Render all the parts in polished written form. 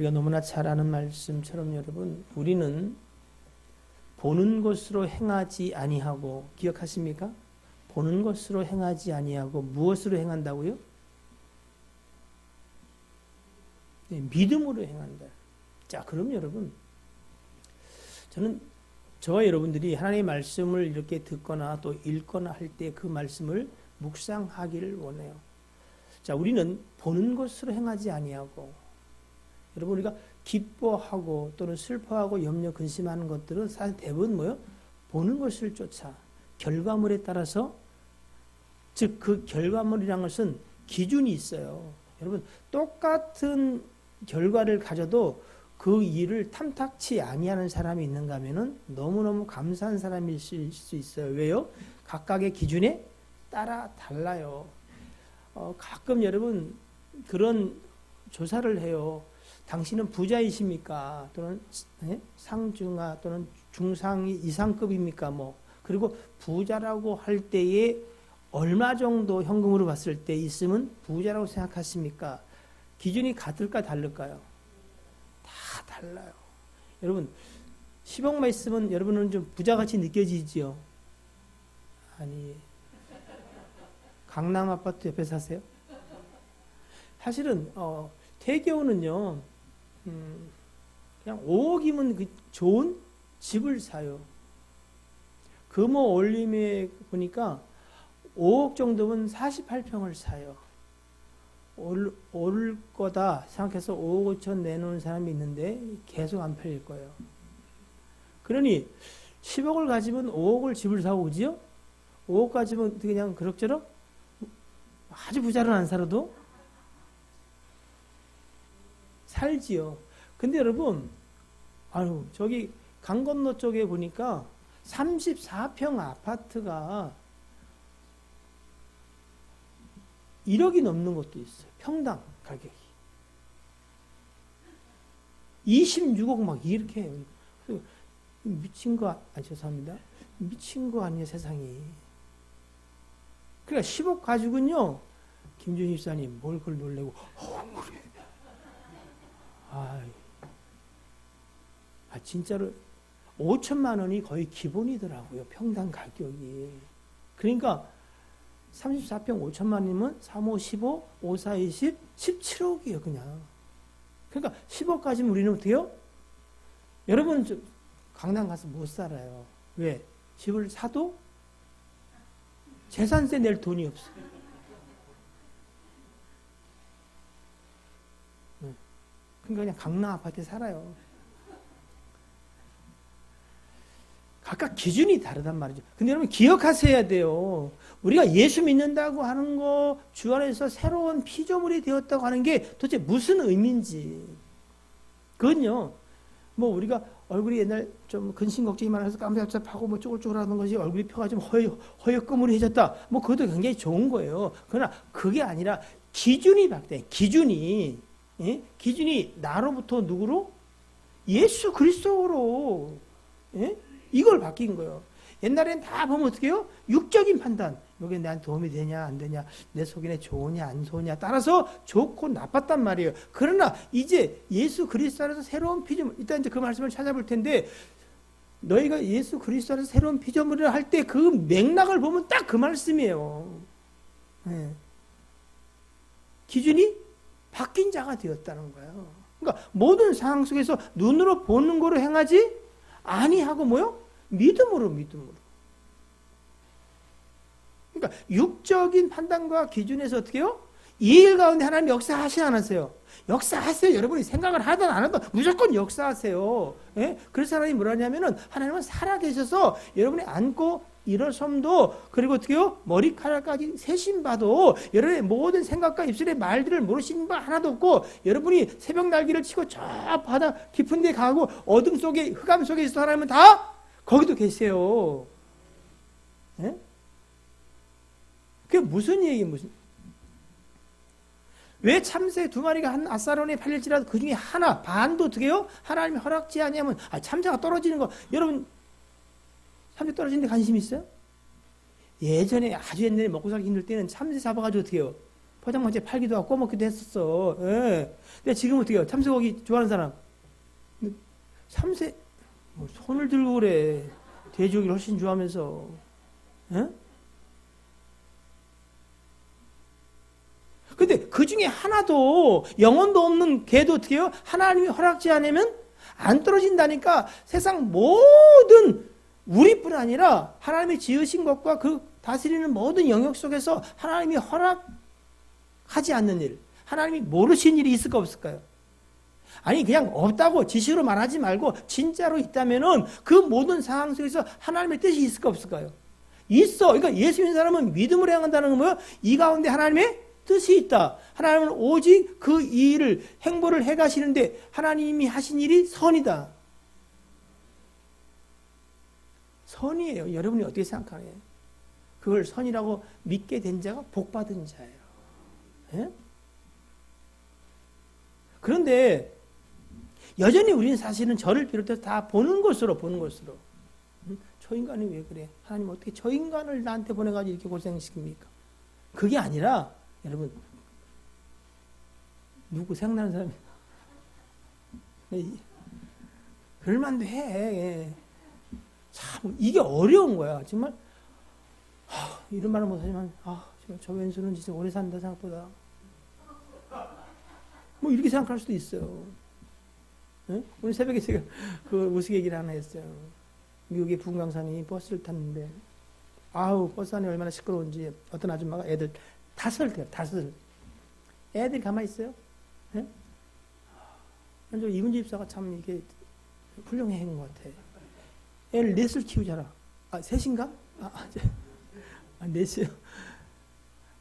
우리가 너무나 잘 아는 말씀처럼 여러분, 우리는 보는 것으로 행하지 아니하고, 기억하십니까? 보는 것으로 행하지 아니하고 무엇으로 행한다고요? 네, 믿음으로 행한다. 자, 그럼 여러분, 저와 여러분들이 하나님의 말씀을 이렇게 듣거나 또 읽거나 할 때 그 말씀을 묵상하기를 원해요. 자, 우리는 보는 것으로 행하지 아니하고, 여러분, 우리가 기뻐하고 또는 슬퍼하고 염려 근심하는 것들은 사실 대부분 뭐요? 보는 것을 쫓아 결과물에 따라서, 즉 그 결과물이란 것은 기준이 있어요. 여러분, 똑같은 결과를 가져도 그 일을 탐탁치 아니하는 사람이 있는가 하면은 너무너무 감사한 사람일 수 있어요. 왜요? 각각의 기준에 따라 달라요. 가끔 여러분 그런 조사를 해요. 당신은 부자이십니까? 또는 상중하 또는 중상 이상급입니까? 그리고 부자라고 할 때에 얼마 정도 현금으로 봤을 때 있으면 부자라고 생각하십니까? 기준이 같을까 다를까요? 다 달라요. 여러분 10억만 있으면 여러분은 좀 부자같이 느껴지지요? 아니, 강남 아파트 옆에 사세요? 사실은 대개는요 그냥 5억이면 좋은 집을 사요. 금호 올림에 보니까 5억 정도면 48평을 사요. 올 거다 생각해서 5억 5천 내놓은 사람이 있는데 계속 안 팔릴 거예요. 그러니 10억을 가지면 5억을 집을 사고 오지요? 5억 가지면 그냥 그럭저럭 아주 부자는 안 살아도 살지요. 근데 여러분, 저기 강 건너 쪽에 보니까 34평 아파트가 1억이 넘는 것도 있어요. 평당 가격이. 26억 막 이렇게 해요. 미친 거, 죄송합니다. 미친 거 아니에요, 세상이. 그러니까 10억 가지고는요, 김준희 집사님, 뭘 그걸 놀래고, 그래. 진짜로 5천만 원이 거의 기본이더라고요, 평당 가격이. 그러니까 34평 5천만 원이면 3, 5, 15, 5, 4, 20, 17억이에요, 그냥. 그러니까 10억 가지면 우리는 어때요? 여러분, 강남 가서 못 살아요. 왜? 집을 사도 재산세 낼 돈이 없어요. 그러니까 그냥 강남 아파트에 살아요. 각각 기준이 다르단 말이죠. 근데 여러분 기억하셔야 돼요. 우리가 예수 믿는다고 하는 거, 주 안에서 새로운 피조물이 되었다고 하는 게 도대체 무슨 의미인지. 그건요, 우리가 얼굴이 옛날 좀 근심 걱정이 많아서 깜짝깜짝하고 쪼글쪼글하던 것이 얼굴이 펴가 좀 허옇거무리해졌다. 그것도 굉장히 좋은 거예요. 그러나 그게 아니라 기준이 바뀌어요. 기준이. 예? 기준이 나로부터 누구로? 예수 그리스도로. 예? 이걸 바뀐 거예요. 옛날엔 다 보면 어떻게 해요? 육적인 판단. 이게 나한테 도움이 되냐 안 되냐, 내 속인에 좋으냐 안 좋으냐 따라서 좋고 나빴단 말이에요. 그러나 이제 예수 그리스도 안에서 새로운 피조물, 일단 이제 그 말씀을 찾아볼 텐데, 너희가 예수 그리스도 안에서 새로운 피조물을 할 때 그 맥락을 보면 딱 그 말씀이에요. 네. 기준이 바뀐 자가 되었다는 거예요. 그러니까 모든 상황 속에서 눈으로 보는 거로 행하지 아니하고 뭐요? 믿음으로. 그러니까 육적인 판단과 기준에서 어떻게 해요? 이 일 가운데 하나님 역사하시지 않았어요? 역사하세요. 여러분이 생각을 하든 안 하든 무조건 역사하세요. 예? 그래서 하나님이 뭐라냐면은, 하나님은 살아계셔서 여러분이 앉고 일어섬도, 그리고 어떻게 해요? 머리카락까지 세신봐도 여러분의 모든 생각과 입술의 말들을 모르시는 바 하나도 없고, 여러분이 새벽 날개를 치고 저 바다 깊은 데 가고 어둠 속에, 흑암 속에 있어 하나님은 다 거기도 계세요. 예? 그게 무슨 얘기예요? 왜 참새 2마리가 한 아사론에 팔릴지라도 그 중에 하나, 반도 어떻게 해요? 하나님이 허락지 아니하면, 참새가 떨어지는 거, 여러분, 참새 떨어지는 데 관심 있어요? 예전에, 아주 옛날에 먹고 살기 힘들 때는 참새 잡아가지고 어떻게 해요? 포장마차에 팔기도 하고 꺼먹기도 했었어. 예. 근데 지금 어떻게 해요? 참새고기 좋아하는 사람. 참새, 뭐 손을 들고 그래. 돼지고기를 훨씬 좋아하면서. 예? 근데 그 중에 하나도 영혼도 없는 개도 어떻게 해요? 하나님이 허락지 않으면 안 떨어진다니까. 세상 모든 우리뿐 아니라 하나님이 지으신 것과 그 다스리는 모든 영역 속에서 하나님이 허락하지 않는 일, 하나님이 모르신 일이 있을까 없을까요? 아니 그냥 없다고 지시로 말하지 말고 진짜로 있다면은 그 모든 상황 속에서 하나님의 뜻이 있을까 없을까요? 있어. 그러니까 예수 믿는 사람은 믿음으로 행한다는 건 뭐예요? 이 가운데 하나님의 뜻이 있다. 하나님은 오직 그 일을 행보를 해가시는데 하나님이 하신 일이 선이다. 선이에요. 여러분이 어떻게 생각하나요? 그걸 선이라고 믿게 된 자가 복받은 자예요. 예? 그런데 여전히 우리는 사실은 저를 비롯해서 다 보는 것으로. 저 인간이 왜 그래? 하나님 어떻게 저 인간을 나한테 보내가지고 이렇게 고생시킵니까? 그게 아니라 여러분 누구 생각나는 사람이 그럴만도 해. 참 이게 어려운 거야. 정말 이런 말은 못하지만 저 왼수는 진짜 오래 산다 생각보다 뭐 이렇게 생각할 수도 있어요. 네? 오늘 새벽에 제가 그 우스갯기를 하나 했어요. 미국의 부흥강산이 버스를 탔는데 버스 안이 얼마나 시끄러운지 어떤 아줌마가 애들 다섯을 애들이 가만히 있어요. 네? 이문주 집사가 참 이게 훌륭해 행인 것 같아. 애를 넷을 키우잖아. 셋인가? 넷이요.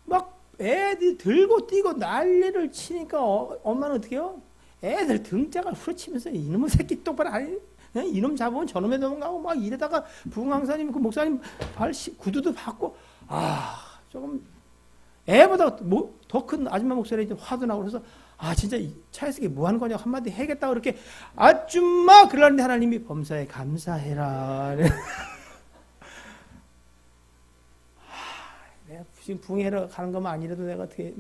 막 애들이 들고 뛰고 난리를 치니까 엄마는 어떻게 해요? 애들 등짝을 후려치면서 이놈의 새끼 똑바로 안 해? 이놈 잡으면 저놈에 넘어가고 막 이러다가 부흥강사님 그 목사님 구두도 받고 조금 애보다 더 큰 아줌마 목소리에 화도 나고 그래서 진짜 차에서 이게 뭐 하는 거냐 한마디 해야겠다 그렇게 아줌마 그러는데 하나님이 범사에 감사해라. 내가 지금 부흥회로 가는 것만 아니라도 내가 어떻게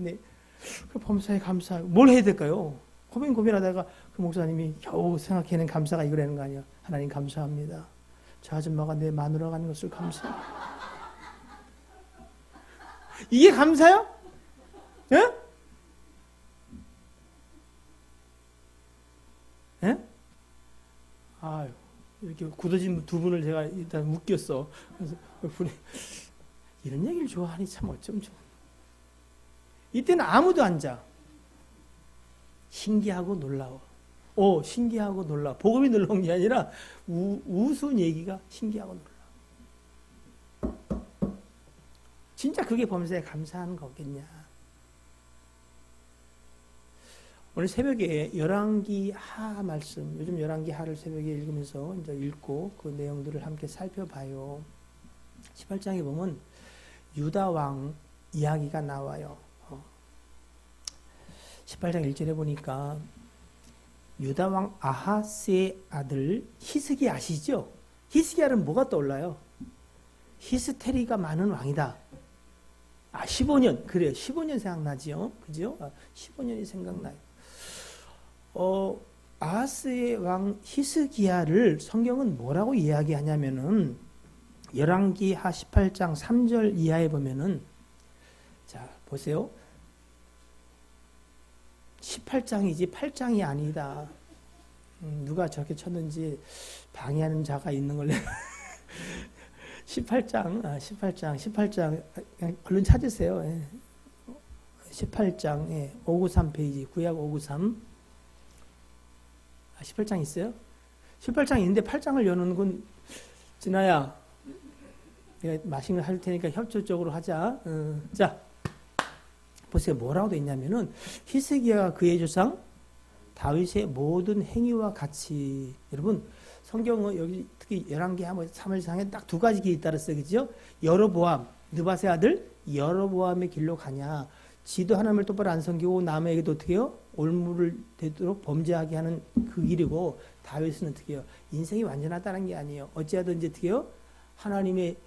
그 범사에 감사 뭘 해야 될까요? 고민하다가 그 목사님이 겨우 생각해낸 감사가 이거라는 거 아니야. 하나님 감사합니다. 저 아줌마가 내 마누라 가는 것을 감사해. 이게 감사요? 예? 예? 이렇게 굳어진 두 분을 제가 일단 묶였어. 그래서 분이 이런 얘기를 좋아하니 참 어쩜 좋아. 이때는 아무도 안 자. 신기하고 놀라워. 신기하고 놀라워. 복음이 놀라운 게 아니라 우스운 얘기가 신기하고 놀라워. 진짜 그게 범사에 감사하는 거겠냐. 오늘 새벽에 열왕기 하 말씀, 요즘 열왕기 하를 새벽에 읽으면서 이제 읽고 그 내용들을 함께 살펴봐요. 18장에 보면 유다 왕 이야기가 나와요. 18장 1절에 보니까 유다 왕 아하스의 아들 히스기 아시죠? 히스기야는 뭐가 떠올라요? 히스테리가 많은 왕이다. 15년 그래요. 15년 생각나지요. 그죠? 15년이 생각나요. 아하스의 왕 히스기야를 성경은 뭐라고 이야기하냐면은 열왕기 하 18장 3절 이하에 보면은 자 보세요. 18장이지 8장이 아니다. 누가 저렇게 쳤는지 방해하는 자가 있는 걸로 18장 얼른 찾으세요. 18장 593페이지 구약 593 18장 있어요? 18장 있는데 8장을 여는 건 진아야 내가 맛있는 거 할 테니까 협조적으로 하자. 자 보세요. 뭐라고 되어 있냐면은 히스기야가 그의 조상 다윗의 모든 행위와 같이 여러분 성경은 여기 특히 열왕기 3일상에 딱 두 가지 길이 따랐어요. 그죠? 여로보암 느밧의 아들 여로보암의 길로 가냐. 지도 하나님을 똑바로 안 섬기고 남에게도 어떻게 해요? 올무를 되도록 범죄하게 하는 그 길이고 다윗은 어떻게 해요? 인생이 완전하다는 게 아니에요. 어찌하든지 어떻게 해요? 하나님의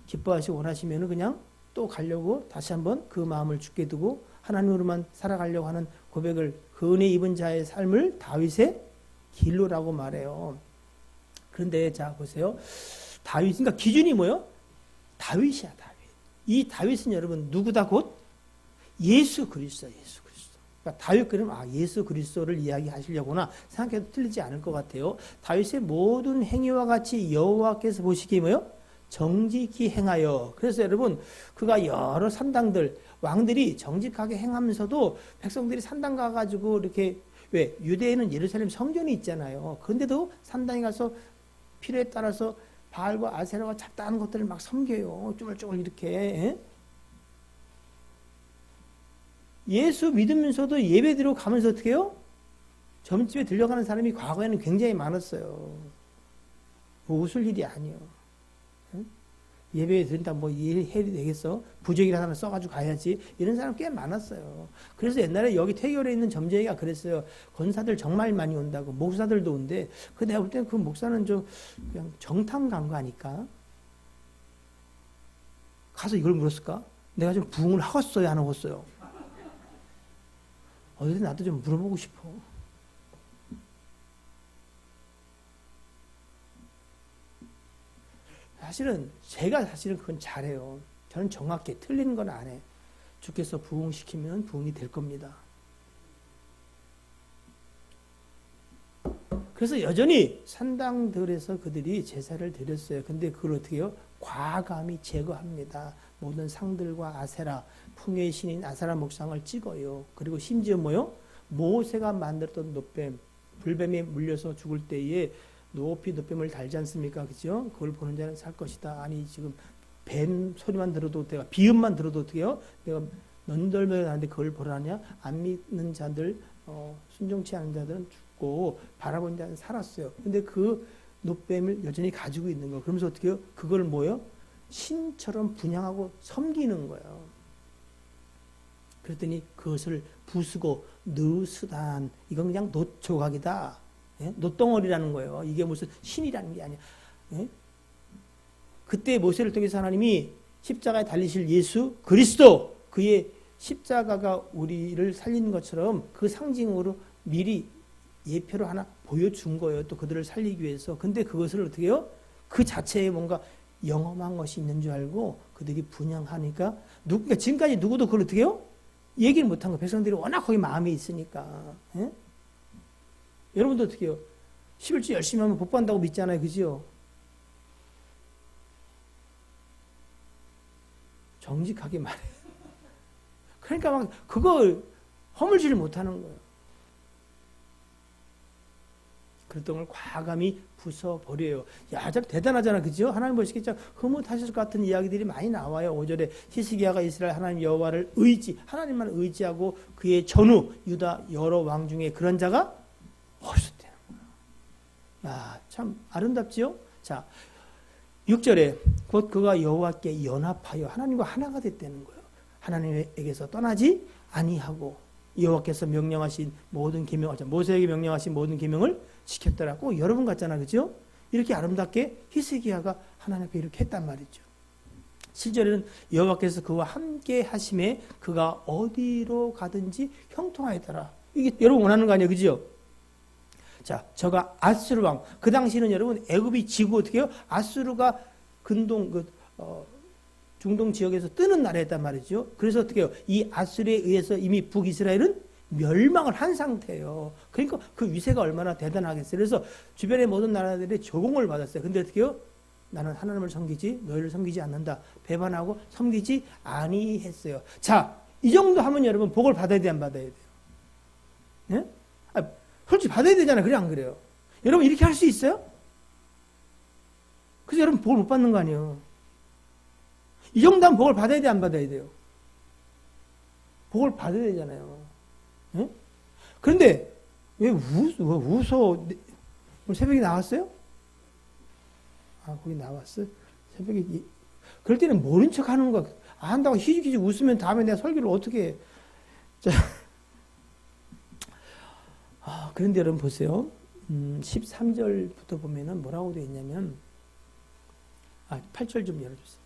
기뻐하시고 원하시면은 그냥 또 가려고 다시 한번 그 마음을 굳게 두고 하나님으로만 살아가려고 하는 고백을, 그 은혜 입은 자의 삶을 다윗의 길로라고 말해요. 그런데 자 보세요. 다윗, 그러니까 기준이 뭐예요? 다윗이야, 다윗. 이 다윗은 여러분 누구다? 곧 예수 그리스도, 예수 그리스도. 그러니까 다윗 그러면 예수 그리스도를 이야기하시려구나 생각해도 틀리지 않을 것 같아요. 다윗의 모든 행위와 같이 여호와께서 보시기에 뭐예요? 정직히 행하여. 그래서 여러분 그가 여러 산당들, 왕들이 정직하게 행하면서도 백성들이 산당 가가지고 이렇게, 왜 유대에는 예루살렘 성전이 있잖아요. 그런데도 산당에 가서 필요에 따라서 바알과 아세라와 잡다한 것들을 막 섬겨요. 쪼물쪼물 이렇게. 예수 믿으면서도 예배드리러 가면서 어떻게 해요? 점집에 들려가는 사람이 과거에는 굉장히 많았어요. 뭐 웃을 일이 아니에요. 예배에 드린다 뭐 해야 되겠어? 부적이라 하나 써가지고 가야지. 이런 사람 꽤 많았어요. 그래서 옛날에 여기 태교에 있는 점쟁이가 그랬어요. 권사들 정말 많이 온다고. 목사들도 온대. 그 내가 볼 때는 그 목사는 좀 그냥 정탐 간 거 아닐까? 가서 이걸 물었을까? 내가 좀 부흥을 하겠어요? 안 하겠어요? 어디 나도 좀 물어보고 싶어. 제가 사실은 그건 잘해요. 저는 정확히 틀린 건 안 해. 주께서 부흥시키면 부흥이 될 겁니다. 그래서 여전히 산당들에서 그들이 제사를 드렸어요. 근데 그걸 어떻게 해요? 과감히 제거합니다. 모든 상들과 아세라, 풍요의 신인 아세라 목상을 찍어요. 그리고 심지어 뭐요? 모세가 만들었던 놋뱀, 불뱀에 물려서 죽을 때에 높이 놋뱀을 달지 않습니까? 그죠? 그걸 보는 자는 살 것이다. 아니, 지금 뱀 소리만 들어도 내가, 비음만 들어도 어떻게 해요? 내가 넌덜매가 나는데 그걸 보라냐? 안 믿는 자들, 순종치 않은 자들은 죽고, 바라본 자는 살았어요. 근데 그 놋뱀을 여전히 가지고 있는 거. 그러면서 어떻게 해요? 그걸 뭐예요? 신처럼 분양하고 섬기는 거예요. 그랬더니 그것을 부수고 느스단, 이건 그냥 놋조각이다. 예? 놋덩어리라는 거예요. 이게 무슨 신이라는 게 아니야. 예? 그때 모세를 통해서 하나님이 십자가에 달리실 예수 그리스도, 그의 십자가가 우리를 살리는 것처럼 그 상징으로 미리 예표로 하나 보여준 거예요. 또 그들을 살리기 위해서. 근데 그것을 어떻게 해요? 그 자체에 뭔가 영험한 것이 있는 줄 알고 그들이 분양하니까, 그러니까 지금까지 누구도 그걸 어떻게 해요? 얘기를 못한 거예요. 백성들이 워낙 거기 마음에 있으니까. 예? 여러분도 어떻게 해요? 11주 열심히 하면 복 받는다고 믿잖아요. 그죠? 정직하게 말해. 그러니까 막 그걸 허물지를 못하는 거예요. 그랬던 걸 과감히 부숴버려요. 야, 참 대단하잖아. 그죠? 하나님 보시겠죠? 흐뭇하실 것 같은 이야기들이 많이 나와요. 5절에 히스기야가 이스라엘 하나님 여호와를 하나님만 의지하고 그의 전후 유다 여러 왕 중에 그런 자가 없었다는 거예요. 야, 참 아름답지요? 자, 6절에 곧 그가 여호와께 연합하여 하나님과 하나가 됐다는 거예요. 하나님에게서 떠나지 아니하고 여호와께서 명령하신 모든 계명, 모세에게 명령하신 모든 계명을 지켰더라. 꼭 여러분 같잖아. 그죠? 이렇게 아름답게 히스기야가 하나님 앞에 이렇게 했단 말이죠. 7절에는 여호와께서 그와 함께 하심에 그가 어디로 가든지 형통하였더라. 이게 여러분 원하는 거 아니에요? 그죠? 자, 저가 아수르 왕. 그 당시는 여러분 애굽이 지고 어떻게 해요? 아수르가 근동 중동 지역에서 뜨는 나라였단 말이죠. 그래서 어떻게 해요? 이 아수르에 의해서 이미 북이스라엘은 멸망을 한 상태예요. 그러니까 그 위세가 얼마나 대단하겠어요. 그래서 주변의 모든 나라들이 조공을 받았어요. 근데 어떻게 해요? 나는 하나님을 섬기지 너희를 섬기지 않는다. 배반하고 섬기지 아니했어요. 자, 이 정도 하면 여러분 복을 받아야 돼, 안 받아야 돼요? 예? 솔직히 받아야 되잖아요. 그래, 안 그래요? 여러분 이렇게 할 수 있어요? 그래서 여러분 복을 못 받는 거 아니에요? 이 정도 하면 복을 받아야 돼, 안 받아야 돼요? 복을 받아야 되잖아요. 예? 그런데 왜 웃어? 오늘 새벽에 나왔어요? 거기 나왔어요? 새벽에. 그럴 때는 모른 척 하는 거야. 한다고 희죽희죽 웃으면 다음에 내가 설교를 어떻게 해. 자. 그런데 여러분 보세요. 13절부터 보면은 뭐라고 되어 있냐면, 8절 좀 열어주세요.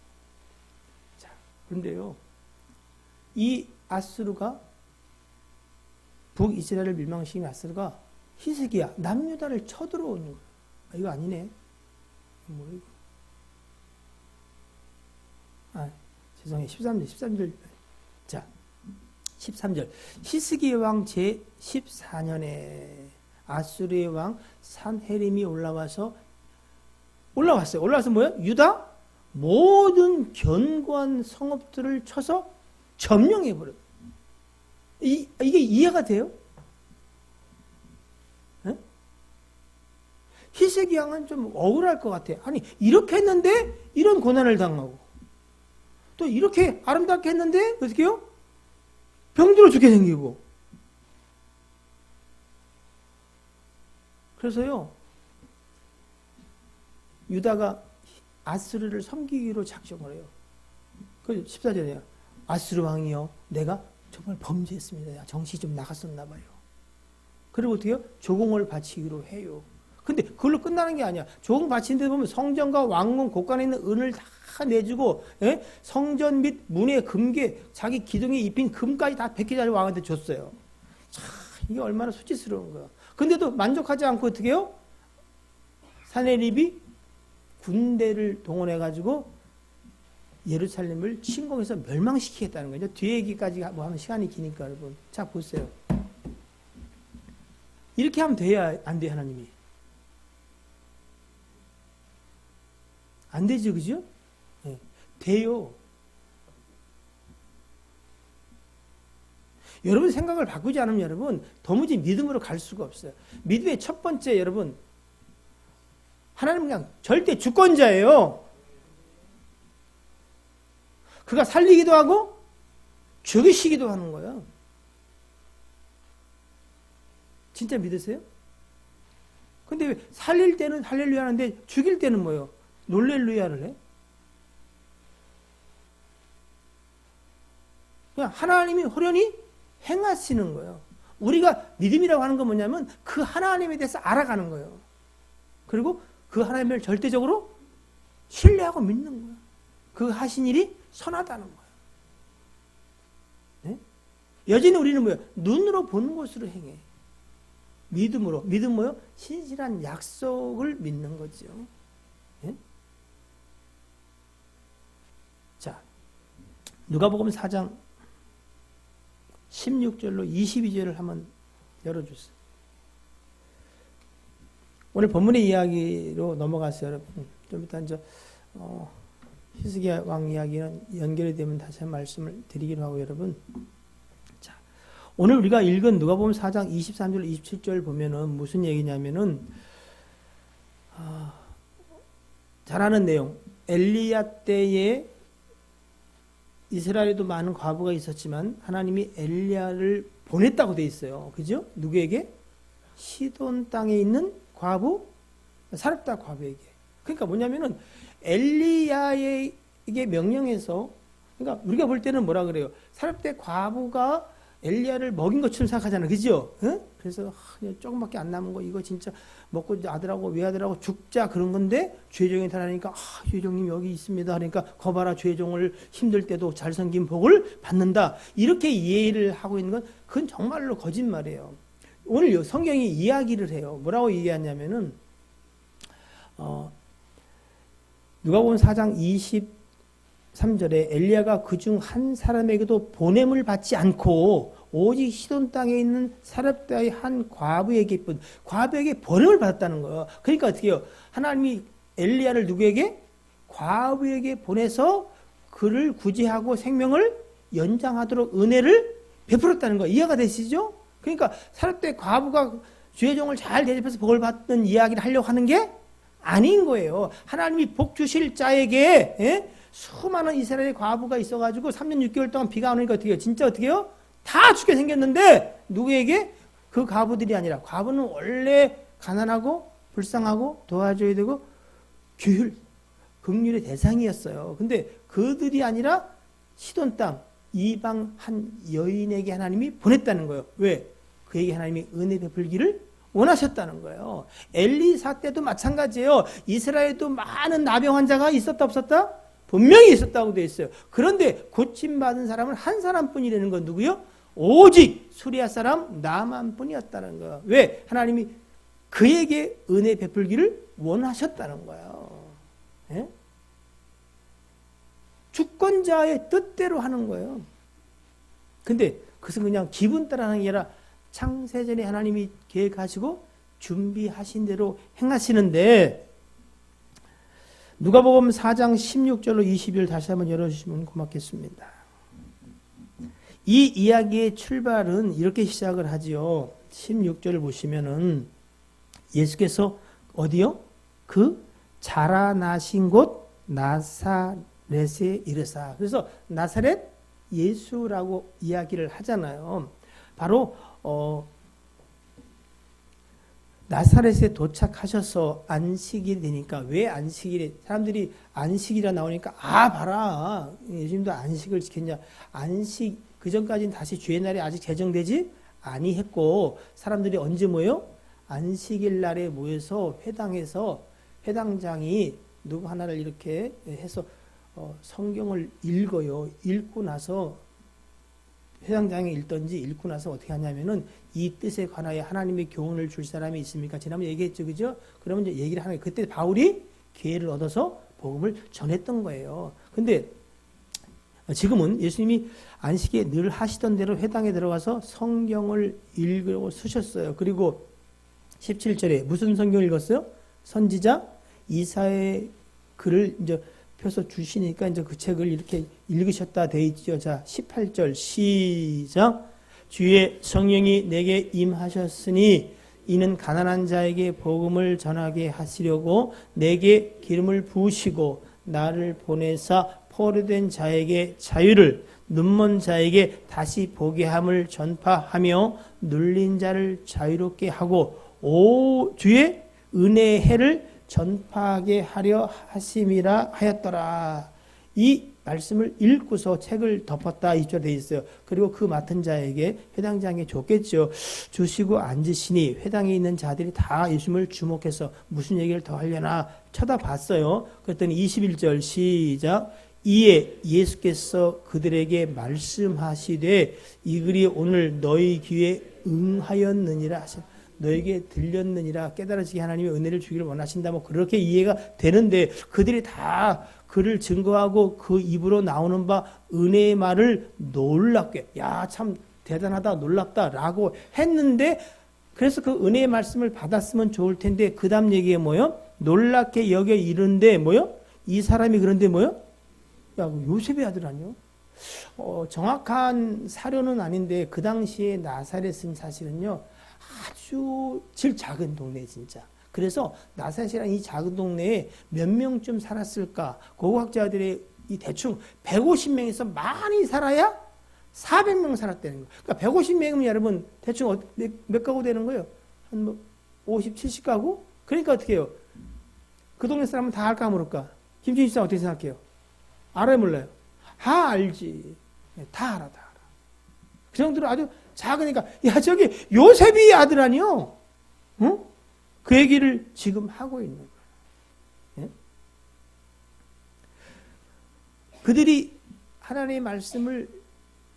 자, 그런데요. 이 아수르가 북이스라엘을 멸망시킨 아수르가 히스기야 남유다를 쳐들어오는 거예요. 아, 이거 아니네. 뭐 이거. 아, 죄송해요. 13절. 자, 13절. 히스기야 왕 제14년에 아수르의 왕 산헤림이 올라왔어요. 올라와서 뭐예요? 유다 모든 견고한 성읍들을 쳐서 점령해버려요. 이게 이해가 돼요? 네? 히스기 왕은 좀 억울할 것 같아요. 아니, 이렇게 했는데 이런 고난을 당하고, 또 이렇게 아름답게 했는데 어떻게 해요? 병들어 죽게 생기고. 그래서요, 유다가 아수르를 섬기기로 작정을 해요. 그 14절에요. 아수르 왕이요, 내가 정말 범죄했습니다. 정신이 좀 나갔었나 봐요. 그리고 어떻게 해요? 조공을 바치기로 해요. 근데 그걸로 끝나는 게 아니야. 조공 바치는 데 보면 성전과 왕궁 곳간에 있는 은을 다 내주고, 예? 성전 및 문의 금괴, 자기 기둥에 입힌 금까지 다 100개짜리 왕한테 줬어요. 참, 이게 얼마나 수치스러운 거야. 근데도 만족하지 않고 어떻게 해요? 사네립이 군대를 동원해가지고 예루살렘을 침공해서 멸망시키겠다는 거죠. 뒤에 얘기까지 뭐 하면 시간이 기니까 여러분. 자, 보세요. 이렇게 하면 돼야 안 돼, 하나님이. 안 되죠, 그죠? 네. 돼요. 여러분 생각을 바꾸지 않으면 여러분 도무지 믿음으로 갈 수가 없어요. 믿음의 첫 번째 여러분, 하나님은 그냥 절대 주권자예요. 그가 살리기도 하고 죽이시기도 하는 거예요. 진짜 믿으세요? 근데 왜 살릴 때는 할렐루야 하는데 죽일 때는 뭐예요? 놀렐루야를 해? 그냥 하나님이 호련히 행하시는 거예요. 우리가 믿음이라고 하는 건 뭐냐면 그 하나님에 대해서 알아가는 거예요. 그리고 그 하나님을 절대적으로 신뢰하고 믿는 거예요. 그 하신 일이 선하다는 거예요. 네? 여전히 우리는 뭐예요? 눈으로 보는 것으로 행해. 믿음으로. 믿음 뭐요? 신실한 약속을 믿는 거죠. 네? 자, 누가복음 4장 16절로 22절을 한번 열어주세요. 오늘 본문의 이야기로 넘어갔어요, 여러분. 좀 이따 이제 히스기야 왕 이야기는 연결이 되면 다시 한 말씀을 드리기로 하고, 여러분. 자, 오늘 우리가 읽은 누가복음 4장 23절, 27절 보면은 무슨 얘기냐면은 잘 아는 내용. 엘리야 때에 이스라엘에도 많은 과부가 있었지만 하나님이 엘리야를 보냈다고 돼 있어요. 그죠? 누구에게? 시돈 땅에 있는 과부, 사렙다 과부에게. 그러니까 뭐냐면은 엘리야에게 명령해서, 그러니까 우리가 볼 때는 뭐라 그래요? 사렙다 과부가 엘리야를 먹인 것처럼 생각하잖아요. 그죠? 응? 그래서 그냥 조금밖에 안 남은 거 이거 진짜 먹고 아들하고 외아들하고 죽자 그런 건데 죄종이 나타나니까 죄종님 여기 있습니다. 그러니까 거봐라, 죄종을 힘들 때도 잘 섬긴 복을 받는다. 이렇게 이해를 하고 있는 건 그건 정말로 거짓말이에요. 오늘 성경이 이야기를 해요. 뭐라고 얘기하냐면은 누가복음 4장 23절에 엘리야가 그중 한 사람에게도 보냄을 받지 않고 오직 시돈 땅에 있는 사렙다의 한 과부에게뿐, 과부에게 보냄을 받았다는 거예요. 그러니까 어떻게 해요? 하나님이 엘리야를 누구에게? 과부에게 보내서 그를 구제하고 생명을 연장하도록 은혜를 베풀었다는 거예요. 이해가 되시죠? 그러니까 사렙다의 과부가 죄종을 잘 대접해서 복을 받는 이야기를 하려고 하는 게 아닌 거예요. 하나님이 복 주실 자에게 수많은 이스라엘의 과부가 있어가지고 3년 6개월 동안 비가 안 오니까 어떻게 해요? 진짜 어떻게 해요? 다 죽게 생겼는데 누구에게? 그 과부들이 아니라, 과부는 원래 가난하고 불쌍하고 도와줘야 되고 규율, 긍휼의 대상이었어요. 근데 그들이 아니라 시돈 땅 이방 한 여인에게 하나님이 보냈다는 거예요. 왜? 그에게 하나님이 은혜 베풀기를 원하셨다는 거예요. 엘리사 때도 마찬가지예요. 이스라엘에도 많은 나병 환자가 있었다 없었다? 분명히 있었다고 되어 있어요. 그런데 고침받은 사람은 한 사람뿐이라는 건 누구요? 오직 수리아 사람 나만뿐이었다는 거예요. 왜? 하나님이 그에게 은혜 베풀기를 원하셨다는 거예요. 예? 주권자의 뜻대로 하는 거예요. 근데 그것은 그냥 기분 따라 하는 게 아니라 창세전에 하나님이 계획하시고 준비하신 대로 행하시는데, 누가복음 4장 16절로 20절 다시 한번 열어주시면 고맙겠습니다. 이 이야기의 출발은 이렇게 시작을 하지요. 16절을 보시면은 예수께서 어디요? 그 자라나신 곳 나사렛에 이르사. 그래서 나사렛 예수라고 이야기를 하잖아요. 바로 나사렛에 도착하셔서 안식일이 되니까, 왜 안식일에 사람들이 안식이라 나오니까 봐라, 예수님도 안식을 지켰냐. 안식 그 전까지는 다시 주의 날이 아직 제정되지 아니했고, 사람들이 언제 모여? 안식일 날에 모여서 회당에서 회당장이 누구 하나를 이렇게 해서 성경을 읽어요. 읽고 나서 회당장이 읽던지 읽고 나서 어떻게 하냐면은 이 뜻에 관하여 하나님의 교훈을 줄 사람이 있습니까? 지난번에 얘기했죠, 그죠? 그러면 이제 얘기를 하는 거예요. 그때 바울이 기회를 얻어서 복음을 전했던 거예요. 근데 지금은 예수님이 안식에 늘 하시던 대로 회당에 들어가서 성경을 읽으려고 쓰셨어요. 그리고 17절에 무슨 성경을 읽었어요? 선지자 이사야의 글을 이제 펴서 주시니까 이제 그 책을 이렇게 읽으셨다 돼 있죠. 자, 18절 시작. 주의 성령이 내게 임하셨으니 이는 가난한 자에게 복음을 전하게 하시려고 내게 기름을 부으시고 나를 보내사 포로된 자에게 자유를, 눈먼 자에게 다시 보게 함을 전파하며 눌린 자를 자유롭게 하고 주의 은혜의 해를 전파하게 하려 하심이라 하였더라. 이 말씀을 읽고서 책을 덮었다 2절 되어 있어요. 그리고 그 맡은 자에게 회당장에 줬겠죠. 주시고 앉으시니 회당에 있는 자들이 다 예수님을 주목해서 무슨 얘기를 더 하려나 쳐다봤어요. 그랬더니 21절 시작. 이에 예수께서 그들에게 말씀하시되 이 글이 오늘 너희 귀에 응하였느니라 하셨. 너에게 들렸느니라. 깨달아지게 하나님의 은혜를 주기를 원하신다. 뭐 그렇게 이해가 되는데, 그들이 다 그를 증거하고 그 입으로 나오는 바 은혜의 말을 놀랍게, 야, 참 대단하다, 놀랍다라고 했는데, 그래서 그 은혜의 말씀을 받았으면 좋을 텐데, 그 다음 얘기에 뭐요? 놀랍게 여겨 이른데 뭐요? 이 사람이 그런데 뭐요? 야, 요셉의 아들 아니요? 정확한 사료는 아닌데 그 당시에 나사렛은 사실은요 아주 제일 작은 동네 진짜. 그래서 나사렛이라는 이 작은 동네에 몇 명쯤 살았을까? 고고학자들이 이 대충 150명에서 많이 살아야 400명 살았다는 거예요. 그러니까 150명이면 여러분 대충 몇 가구 되는 거예요? 한 뭐 50, 70가구? 그러니까 어떻게 해요? 그 동네 사람은 다 알까 모를까? 김준희 씨 어떻게 생각해요? 알아요, 몰라요? 다 알지. 다 알아, 다 알아. 그 정도로 아주 작으니까, 야, 저기 요셉이 아들 아니요? 응? 그 얘기를 지금 하고 있는 거예요. 예? 그들이 하나님의 말씀을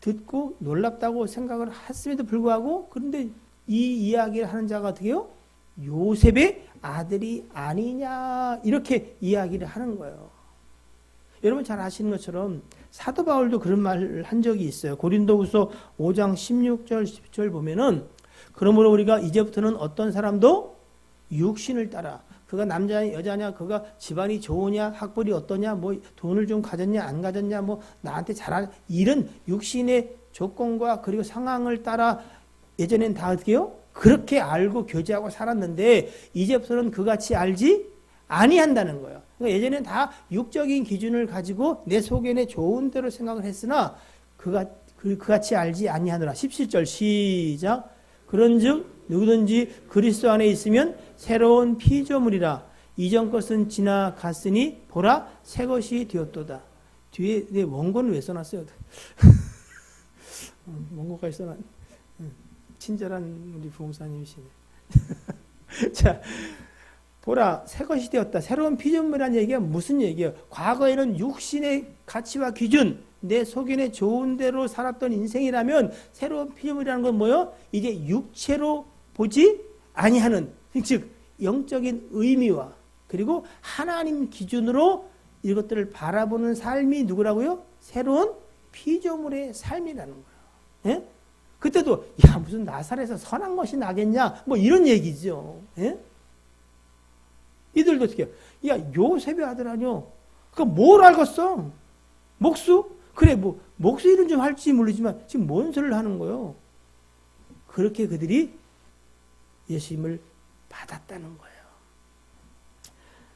듣고 놀랍다고 생각을 했음에도 불구하고, 그런데 이 이야기를 하는 자가 어떻게 해요? 요셉의 아들이 아니냐, 이렇게 이야기를 하는 거예요. 여러분 잘 아시는 것처럼 사도 바울도 그런 말을 한 적이 있어요. 고린도후서 5장 16절 10절 보면은, 그러므로 우리가 이제부터는 어떤 사람도 육신을 따라, 그가 남자냐 여자냐, 그가 집안이 좋으냐, 학벌이 어떠냐, 뭐 돈을 좀 가졌냐 안 가졌냐, 뭐 나한테 잘하냐, 이런 육신의 조건과 그리고 상황을 따라 예전엔 다 어떻게 해요? 그렇게 알고 교제하고 살았는데 이제부터는 그같이 알지 아니한다는 거예요. 그러니까 예전에는 다 육적인 기준을 가지고 내 속에는 좋은 대로 생각을 했으나 그같이 알지 아니하노라. 17절 시작. 그런즉 누구든지 그리스도 안에 있으면 새로운 피조물이라. 이전 것은 지나갔으니 보라 새 것이 되었도다. 뒤에 내 원고는 왜 써놨어요? 원고까지 써놨. 친절한 우리 부목사님이시네. 자. 보라 새 것이 되었다. 새로운 피조물이라는 얘기가 무슨 얘기예요? 과거에는 육신의 가치와 기준, 내 속인의 좋은 대로 살았던 인생이라면 새로운 피조물이라는 건 뭐예요? 이제 육체로 보지 아니하는, 즉 영적인 의미와 그리고 하나님 기준으로 이것들을 바라보는 삶이 누구라고요? 새로운 피조물의 삶이라는 거예요. 예? 그때도 야 무슨 나사렛에서 선한 것이 나겠냐 뭐 이런 얘기죠. 예? 이들도 어떻게 해요? 야 요셉의 아들 아니요. 뭘 알겠어? 목수? 그래 뭐 목수 일은 좀 할지 모르지만 지금 뭔 소리를 하는 거예요? 그렇게 그들이 예수님을 받았다는 거예요.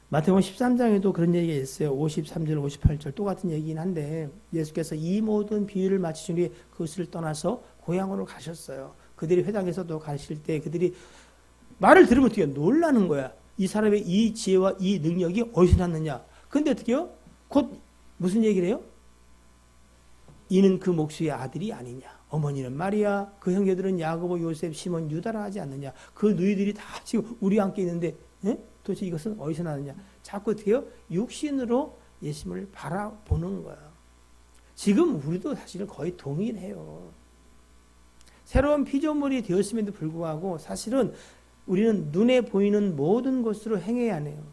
마태복음 13장에도 그런 얘기가 있어요. 53절, 58절 똑같은 얘기긴 한데 예수께서 이 모든 비유를 마치신 후에 그것을 떠나서 고향으로 가셨어요. 그들이 회당에서도 가실 때 그들이 말을 들으면 어떻게 놀라는 거야. 이 사람의 이 지혜와 이 능력이 어디서 났느냐. 근데 어떻게 해요? 곧 무슨 얘기를 해요? 이는 그 목수의 아들이 아니냐. 어머니는 마리아, 그 형제들은 야고보, 요셉, 시몬, 유다라 하지 않느냐. 그 누이들이 다 지금 우리와 함께 있는데 도대체 이것은 어디서 나느냐. 자꾸 어떻게 해요? 육신으로 예수님을 바라보는 거야. 지금 우리도 사실은 거의 동일해요. 새로운 피조물이 되었음에도 불구하고 사실은 우리는 눈에 보이는 모든 것으로 행해야 하네요.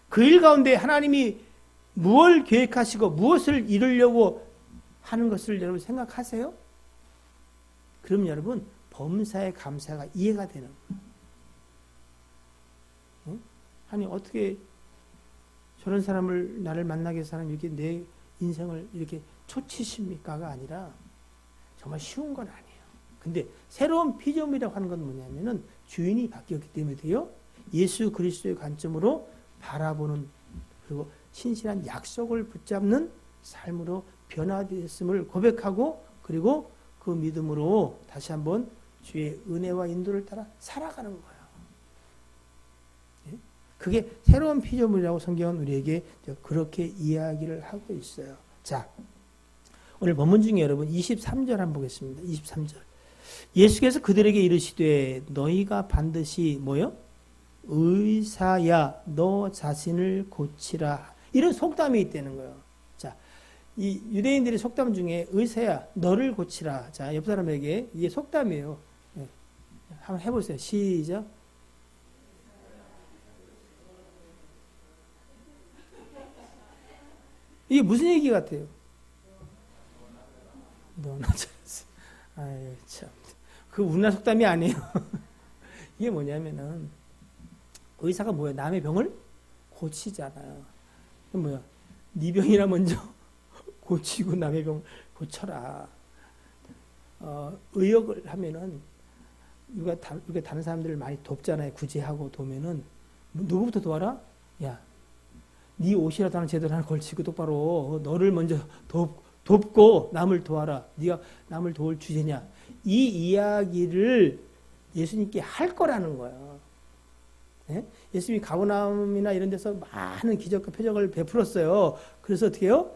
그 일 가운데 하나님이 무엇을 계획하시고 무엇을 이루려고 하는 것을 여러분 생각하세요? 그럼 여러분 범사의 감사가 이해가 되는 거예요. 응? 아니 어떻게 저런 사람을 나를 만나게 해서 하나님 이렇게 내 인생을 이렇게 초치십니까가 아니라 정말 쉬운 건 아니에요. 근데 새로운 피조물이라고 하는 건 뭐냐면은 주인이 바뀌었기 때문에 돼요. 예수 그리스도의 관점으로 바라보는 그리고 신실한 약속을 붙잡는 삶으로 변화되었음을 고백하고 그리고 그 믿음으로 다시 한번 주의 은혜와 인도를 따라 살아가는 거예요. 그게 새로운 피조물이라고 성경은 우리에게 그렇게 이야기를 하고 있어요. 자, 오늘 본문 중에 여러분 23절 한번 보겠습니다. 23절. 예수께서 그들에게 이르시되 너희가 반드시 뭐요? 의사야 너 자신을 고치라. 이런 속담이 있다는 거예요. 자, 이 유대인들의 속담 중에 의사야 너를 고치라. 자, 옆 사람에게 이게 속담이에요. 네. 한번 해보세요. 시작. 이게 무슨 얘기 같아요? 너나 잘했어. 아유 참. 그 우리나라 속담이 아니에요. 이게 뭐냐면은 의사가 뭐야? 남의 병을 고치잖아요. 뭐야? 네 병이나 먼저 고치고 남의 병 고쳐라. 의역을 하면은 우리가 다른 사람들을 많이 돕잖아요. 구제하고 도면은 누구부터 도와라? 야, 네 옷이라도 하나 제대로 하나 걸치고 똑바로 너를 먼저 돕고 남을 도와라. 네가 남을 도울 주제냐? 이 이야기를 예수님께 할 거라는 거예요. 예? 예수님이 가버나움이나 이런 데서 많은 기적과 표적을 베풀었어요. 그래서 어떻게 해요?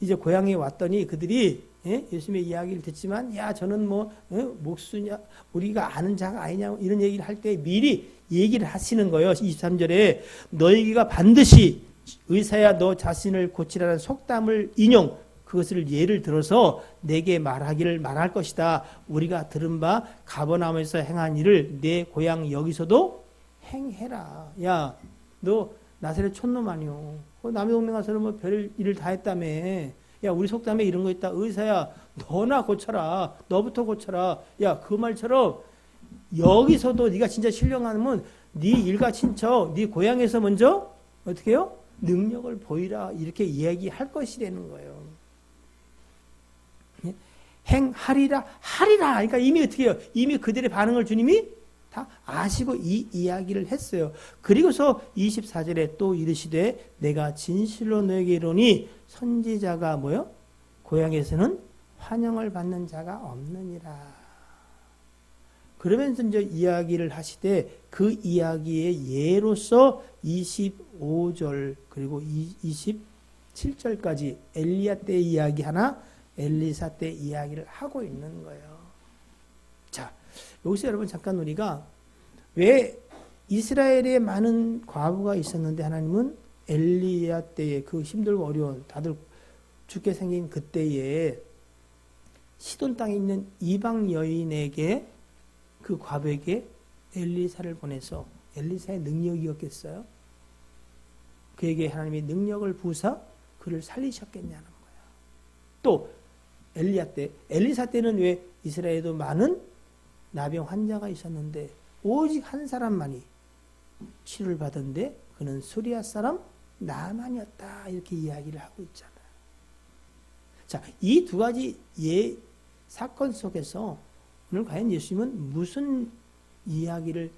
이제 고향에 왔더니 그들이 예수님의 이야기를 듣지만 야 저는 뭐 목수냐 우리가 아는 자가 아니냐 이런 얘기를 할 때 미리 얘기를 하시는 거예요. 23절에 너희가 반드시 의사야 너 자신을 고치라는 속담을 인용 그것을 예를 들어서 내게 말할 것이다. 우리가 들은 바 가버나움에서 행한 일을 내 고향 여기서도 행해라. 야, 너 나사렛 촌놈 아니오. 남의 동네 가서는 뭐 별 일을 다 했다며. 야, 우리 속담에 이런 거 있다. 의사야, 너나 고쳐라. 너부터 고쳐라. 야, 그 말처럼 여기서도 네가 진짜 신령하면 네 일가 친척, 네 고향에서 먼저 어떻게 해요? 능력을 보이라. 이렇게 이야기할 것이라는 거예요. 행하리라 하리라. 그러니까 이미 어떻게 해요? 이미 그들의 반응을 주님이 다 아시고 이 이야기를 했어요. 그리고서 24절에 또 이르시되 내가 진실로 너에게 이르노니 선지자가 뭐요? 고향에서는 환영을 받는 자가 없느니라. 그러면서 이제 이야기를 하시되 그 이야기의 예로서 25절 그리고 27절까지 엘리야 때 이야기 하나 엘리사 때 이야기를 하고 있는 거예요. 자, 여기서 여러분 잠깐 우리가 왜 이스라엘에 많은 과부가 있었는데 하나님은 엘리야 때에 그 힘들고 어려운 다들 죽게 생긴 그때에 시돈 땅에 있는 이방 여인에게 그 과부에게 엘리사를 보내서 엘리사의 능력이었겠어요? 그에게 하나님이 능력을 부사 그를 살리셨겠냐는 거예요. 또 엘리사 때는 왜 이스라엘에도 많은 나병 환자가 있었는데 오직 한 사람만이 치료를 받았는데 그는 수리아 사람 나만이었다 이렇게 이야기를 하고 있잖아요. 자, 이 두 가지 사건 속에서 오늘 과연 예수님은 무슨 이야기를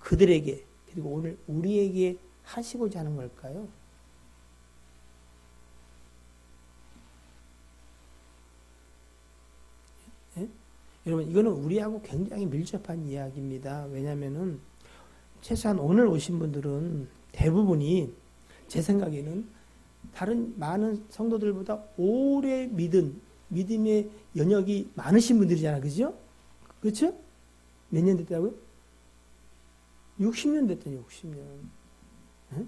그들에게 그리고 오늘 우리에게 하시고자 하는 걸까요? 예? 여러분 이거는 우리하고 굉장히 밀접한 이야기입니다. 왜냐하면은 최소한 오늘 오신 분들은 대부분이 제 생각에는 다른 많은 성도들보다 오래 믿음의 연역이 많으신 분들이잖아요. 그죠? 그렇죠? 몇 년 됐다고요? 60년 됐더니 60년. 네?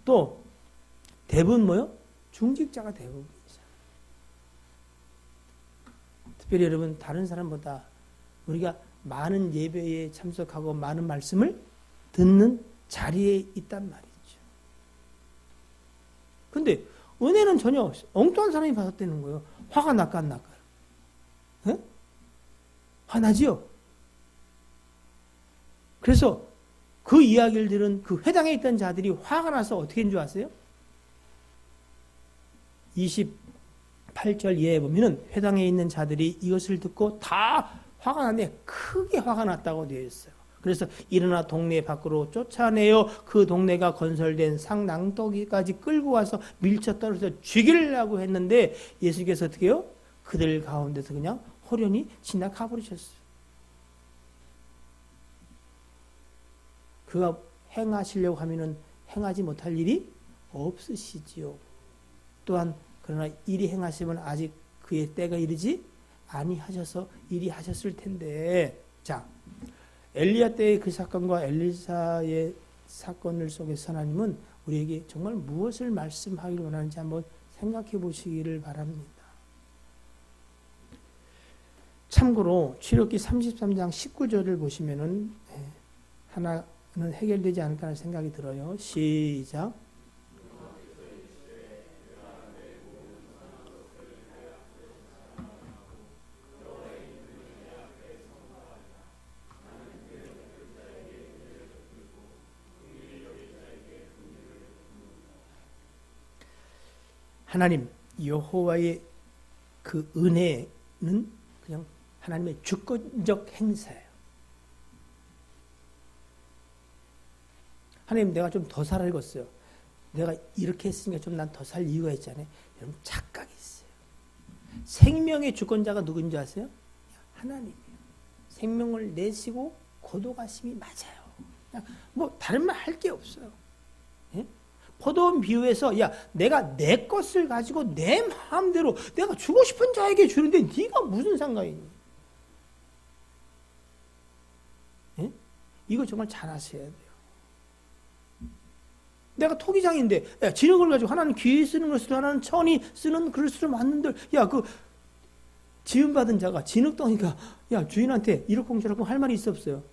또 대부분 뭐요? 중직자가 대부분이죠. 특별히 여러분 다른 사람보다 우리가 많은 예배에 참석하고 많은 말씀을 듣는 자리에 있단 말이죠. 근데 은혜는 전혀 엉뚱한 사람이 받았다는 거예요. 화가 날까 안 날까요? 네? 화나지요? 그래서 그 이야기를 들은 그 회당에 있던 자들이 화가 나서 어떻게 한 줄 아세요? 28절 이하에 보면은 회당에 있는 자들이 이것을 듣고 다 화가 났네. 크게 화가 났다고 되어 있어요. 그래서 일어나 동네 밖으로 쫓아내어 그 동네가 건설된 상낭떠기까지 끌고 와서 밀쳐 떨어져 죽이려고 했는데 예수께서 어떻게 해요? 그들 가운데서 그냥 호련히 지나가 버리셨어요. 그가 행하시려고 하면은 행하지 못할 일이 없으시지요. 또한 그러나 일이 행하시면 아직 그의 때가 이르지 아니하셔서 일이 하셨을 텐데, 자, 엘리야 때의 그 사건과 엘리사의 사건을 속에서 하나님은 우리에게 정말 무엇을 말씀하기를 원하는지 한번 생각해 보시기를 바랍니다. 참고로 출애굽기 33장 19절을 보시면은 하나는 해결되지 않을까 하는 생각이 들어요. 시작. 하나님 여호와의 그 은혜는 그냥 하나님의 주권적 행사예요. 하나님 내가 좀 더 살았어요. 내가 이렇게 했으니까 좀 난 더 살 이유가 있잖아요. 여러분 착각이 있어요. 생명의 주권자가 누군지 아세요? 하나님이에요. 생명을 내시고 고도가심이 맞아요. 뭐 다른 말 할 게 없어요. 예? 포도원 비유에서 야 내가 내 것을 가지고 내 마음대로 내가 주고 싶은 자에게 주는데 네가 무슨 상관이니? 예? 이거 정말 잘 아셔야 돼요. 내가 토기장인데 야 진흙을 가지고 하나는 귀에 쓰는 것으로 하나는 천이 쓰는 그릇으로 만든들 야 그 지음받은 자가 진흙덩이가 야 주인한테 이러쿵저러쿵 할 말이 있어 없어요?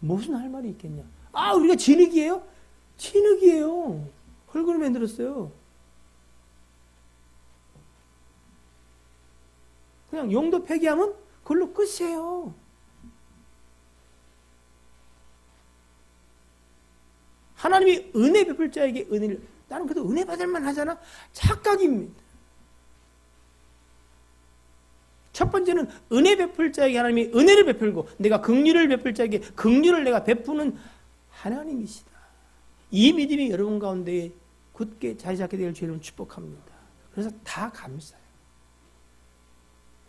무슨 할 말이 있겠냐? 아 우리가 진흙이에요? 진흙이에요. 흙으로 만들었어요. 그냥 용도 폐기하면 그걸로 끝이에요. 하나님이 은혜 베풀 자에게 은혜를 나는 그래도 은혜 받을 만 하잖아. 착각입니다. 첫 번째는 은혜 베풀 자에게 하나님이 은혜를 베풀고 내가 긍휼을 베풀 자에게 긍휼을 내가 베푸는 하나님이시다. 이 믿음이 여러분 가운데 굳게 자리 잡게 되길 주님은 축복합니다. 그래서 다 감사해요.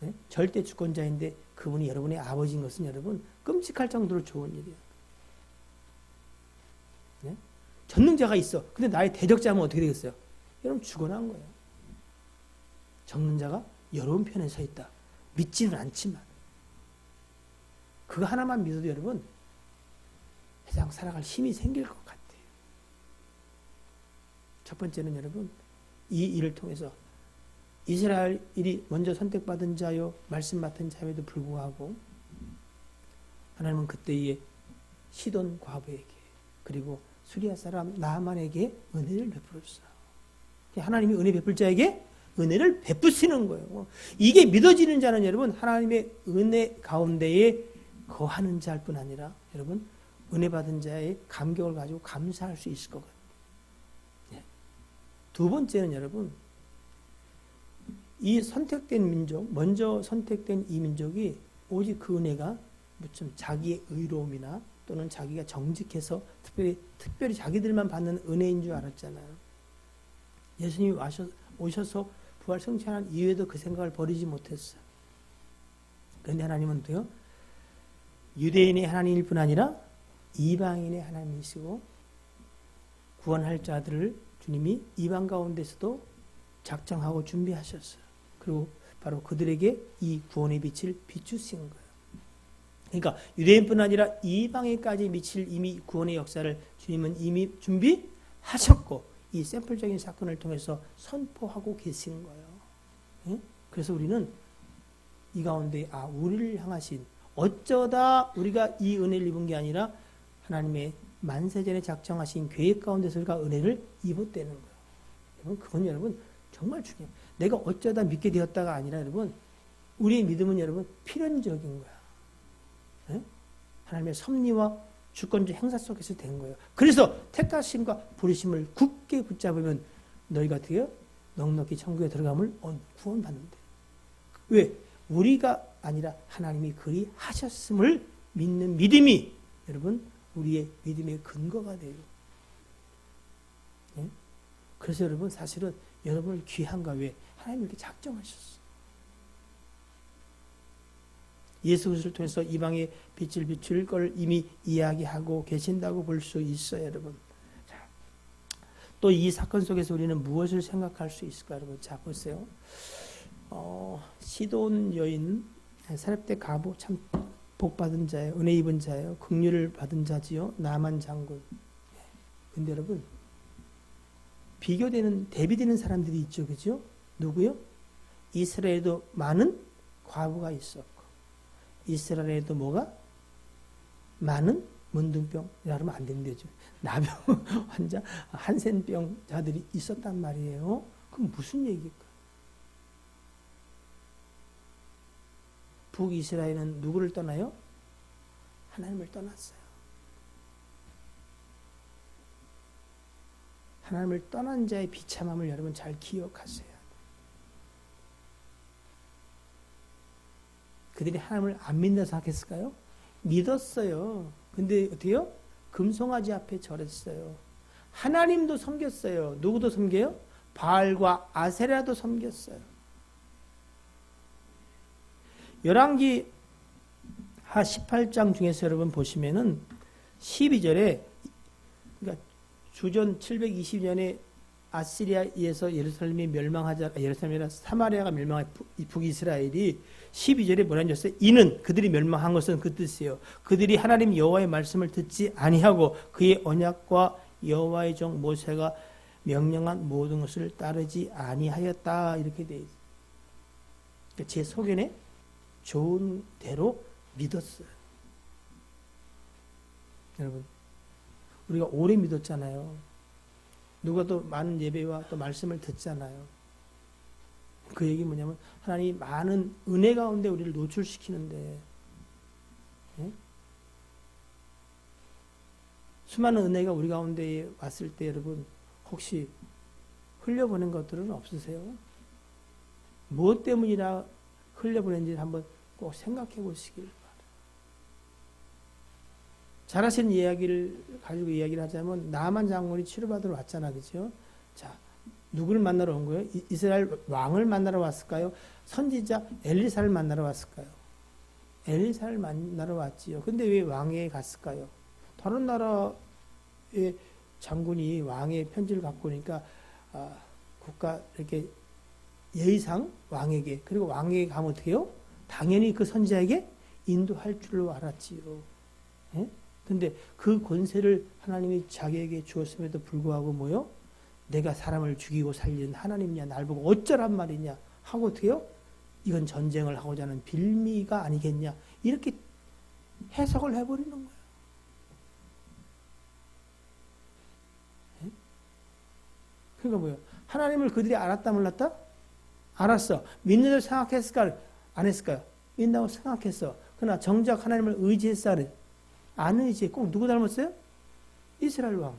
네? 절대 주권자인데 그분이 여러분의 아버지인 것은 여러분 끔찍할 정도로 좋은 일이에요. 네? 전능자가 있어. 근데 나의 대적자면 어떻게 되겠어요? 여러분 죽어난 거예요. 전능자가 여러분 편에 서 있다. 믿지는 않지만 그거 하나만 믿어도 여러분 세상 살아갈 힘이 생길 것 같아요. 첫 번째는 여러분, 이 일을 통해서 이스라엘이 먼저 선택받은 자요, 말씀 맡은 자임에도 불구하고 하나님은 그때의 시돈 과부에게 그리고 수리아 사람 나아만에게 은혜를 베풀었어요. 하나님이 은혜 베풀 자에게 은혜를 베푸시는 거예요. 이게 믿어지는 자는 여러분 하나님의 은혜 가운데에 거하는 자일 뿐 아니라 여러분 은혜 받은 자의 감격을 가지고 감사할 수 있을 것 같아요. 두 번째는 여러분 이 선택된 민족, 먼저 선택된 이 민족이 오직 그 은혜가 무슨 자기의 의로움이나 또는 자기가 정직해서 특별히 자기들만 받는 은혜인 줄 알았잖아요. 예수님이 오셔서 부활 성취한 이후에도 그 생각을 버리지 못했어요. 그런데 하나님은 또요, 유대인의 하나님일 뿐 아니라 이방인의 하나님이시고 구원할 자들을 주님이 이방 가운데서도 작정하고 준비하셨어요. 그리고 바로 그들에게 이 구원의 빛을 비추신 거예요. 그러니까 유대인뿐 아니라 이방인까지 미칠 이미 구원의 역사를 주님은 이미 준비하셨고 이 샘플적인 사건을 통해서 선포하고 계신 거예요. 예? 그래서 우리는 이 가운데 우리를 향하신 어쩌다 우리가 이 은혜를 입은 게 아니라 하나님의 만세전에 작정하신 계획 가운데서 우리가 은혜를 입었다는 거예요. 여러분 그건 여러분 정말 중요해요. 내가 어쩌다 믿게 되었다가 아니라 여러분 우리의 믿음은 여러분 필연적인 거야. 예? 하나님의 섭리와 주권적 행사 속에서 된 거예요. 그래서 택하심과 부르심을 굳게 붙잡으면 너희가 어떻게 해요? 넉넉히 천국에 들어감을 구원받는데. 왜? 우리가 아니라 하나님이 그리 하셨음을 믿는 믿음이 여러분 우리의 믿음의 근거가 돼요. 예? 그래서 여러분 사실은 여러분을 귀한가 왜? 하나님이 이렇게 작정하셨어. 예수 그리스도를 통해서 이방의 빛을 비출 걸 이미 이야기하고 계신다고 볼 수 있어요, 여러분. 또 이 사건 속에서 우리는 무엇을 생각할 수 있을까, 여러분? 자, 보세요. 시돈 여인, 사렙대 가보 참 복받은 자예요. 은혜 입은 자예요. 긍휼을 받은 자지요. 나만 장군. 근데 여러분, 비교되는, 대비되는 사람들이 있죠, 그죠? 누구요? 이스라엘에도 많은 과부가 있었고, 이스라엘에도 뭐가? 많은 문둥병, 이러면 안 된대죠. 나병 환자, 한센병자들이 있었단 말이에요. 그럼 무슨 얘기일까? 북이스라엘은 누구를 떠나요? 하나님을 떠났어요. 하나님을 떠난 자의 비참함을 여러분 잘 기억하세요. 그들이 하나님을 안 믿는다 생각했을까요? 믿었어요. 근데 어때요? 금송아지 앞에 절했어요. 하나님도 섬겼어요. 누구도 섬겨요? 바알과 아세라도 섬겼어요. 열왕기 하 18장 중에서 여러분 보시면은 12절에 그러니까 주전 720년에 아시리아에서 예루살렘이 멸망하자, 예루살렘이라 사마리아가 멸망한 북이스라엘이 12절에 뭐라 했어요? 이는 그들이 멸망한 것은 그 뜻이에요. 그들이 하나님 여호와의 말씀을 듣지 아니하고 그의 언약과 여호와의 종 모세가 명령한 모든 것을 따르지 아니하였다. 이렇게 돼 있어요. 그러니까 제 소견에 좋은 대로 믿었어요. 여러분, 우리가 오래 믿었잖아요. 누가 또 많은 예배와 또 말씀을 듣잖아요. 그 얘기 뭐냐면 하나님이 많은 은혜 가운데 우리를 노출시키는데 예? 수많은 은혜가 우리 가운데 왔을 때 여러분 혹시 흘려보낸 것들은 없으세요? 무엇 때문이라 흘려보낸지 한번 꼭 생각해 보시길 바랍니다. 잘하시는 이야기를 가지고 이야기를 하자면 나만 장군이 치료받으러 왔잖아, 그죠? 자, 누구를 만나러 온 거예요? 이스라엘 왕을 만나러 왔을까요? 선지자 엘리사를 만나러 왔을까요? 엘리사를 만나러 왔지요. 근데 왜 왕에게 갔을까요? 다른 나라의 장군이 왕의 편지를 갖고 오니까 국가 이렇게 예의상 왕에게 그리고 왕에게 가면 어떻게 해요? 당연히 그 선지자에게 인도할 줄로 알았지요. 예? 근데 그 권세를 하나님이 자기에게 주었음에도 불구하고 뭐요? 내가 사람을 죽이고 살리는 하나님이냐, 날 보고 어쩌란 말이냐 하고 어떻게요? 이건 전쟁을 하고자 하는 빌미가 아니겠냐, 이렇게 해석을 해버리는 거예요. 그러니까 뭐예요? 하나님을 그들이 알았다 몰랐다? 알았어. 믿는 줄 생각했을까? 안 했을까요? 믿는다고 생각했어. 그러나 정작 하나님을 의지했어? 안 의지해. 꼭 누구 닮았어요? 이스라엘 왕.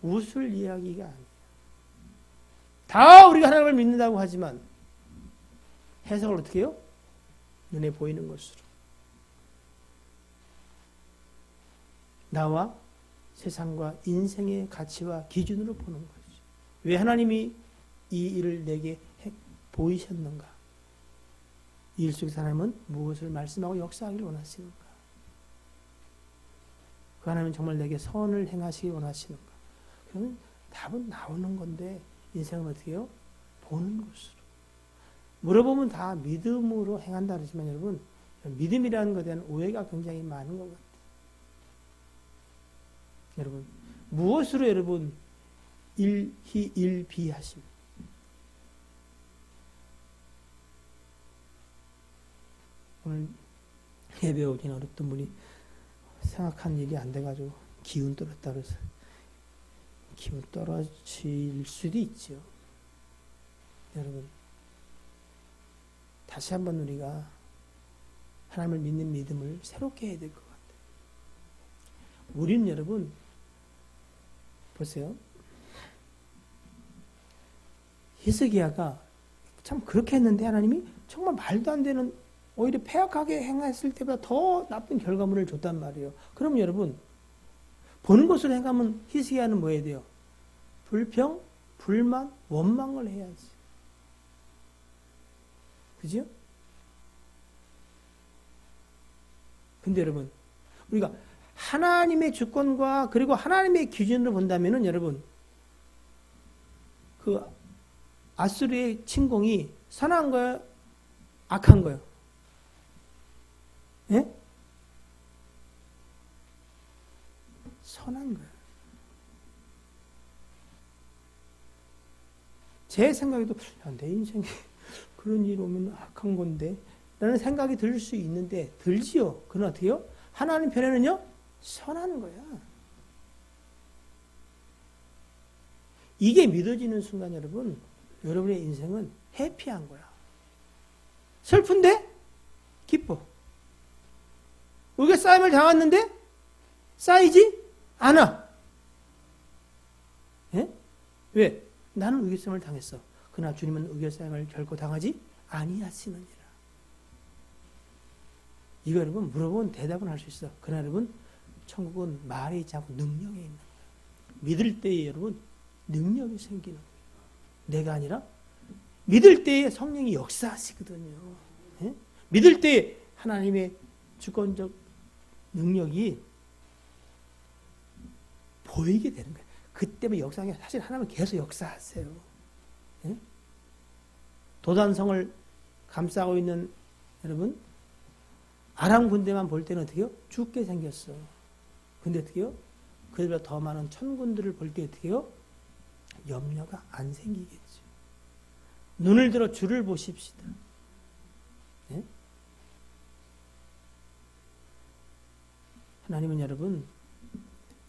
웃을 이야기가 아니에요. 다 우리가 하나님을 믿는다고 하지만 해석을 어떻게 해요? 눈에 보이는 것으로. 나와 세상과 인생의 가치와 기준으로 보는 거죠. 왜 하나님이 이 일을 내게 보이셨는가? 이 일 속에서 하나님은 무엇을 말씀하고 역사하기를 원하시는가? 그 하나님은 정말 내게 선을 행하시기 원하시는가? 그러면 답은 나오는 건데 인생은 어떻게 해요? 보는 것으로. 물어보면 다 믿음으로 행한다 그러지만 여러분, 믿음이라는 것에 대한 오해가 굉장히 많은 것 같아요. 여러분, 무엇으로 여러분 일희 일비하심? 오늘 예배 오긴 어렵던 분이 생각한 일이 안 돼가지고 기운 떨었다 그래서 기운 떨어질 수도 있죠. 여러분, 다시 한번 우리가 하나님을 믿는 믿음을 새롭게 해야 될 것 같아요. 우리는 여러분 보세요. 히스기야가 참 그렇게 했는데 하나님이 정말 말도 안 되는, 오히려 폐악하게 행했을 때보다 더 나쁜 결과물을 줬단 말이에요. 그럼 여러분, 보는 것으로 행하면 히스기야는 뭐 해야 돼요? 불평, 불만, 원망을 해야지. 그죠? 근데 여러분, 우리가 하나님의 주권과 그리고 하나님의 기준으로 본다면은 여러분, 그 아수르의 침공이 선한 거예요? 악한 거예요? 예? 선한 거예요. 제 생각에도 내 인생에 그런 일 오면 악한 건데 라는 생각이 들 수 있는데 들지요. 그건 어떻게요? 하나님 편에는요, 선한 거야. 이게 믿어지는 순간 여러분, 여러분의 인생은 해피한 거야. 슬픈데 기뻐. 우리가 쌓임을 당했는데 쌓이지 않아. 예? 왜? 나는 의결성을 당했어. 그러나 주님은 의결성을 결코 당하지 아니하시느니라. 이거 여러분 물어보면 대답은 할 수 있어. 그러나 여러분, 천국은 말에 있지 않고 능력에 있는 거예요. 믿을 때에 여러분 능력이 생기는 거예요. 내가 아니라 믿을 때에 성령이 역사하시거든요. 예? 믿을 때에 하나님의 주권적 능력이 보이게 되는 거예요. 그때만 역사하는 게 사실 하나님은 계속 역사하세요. 예? 도단성을 감싸고 있는 여러분, 아람 군대만 볼 때는 어떻게 해요? 죽게 생겼어. 근데 어떻게 해요? 그들보다 더 많은 천군들을 볼 때 어떻게 해요? 염려가 안 생기겠죠. 눈을 들어 주를 보십시다. 예? 하나님은 여러분,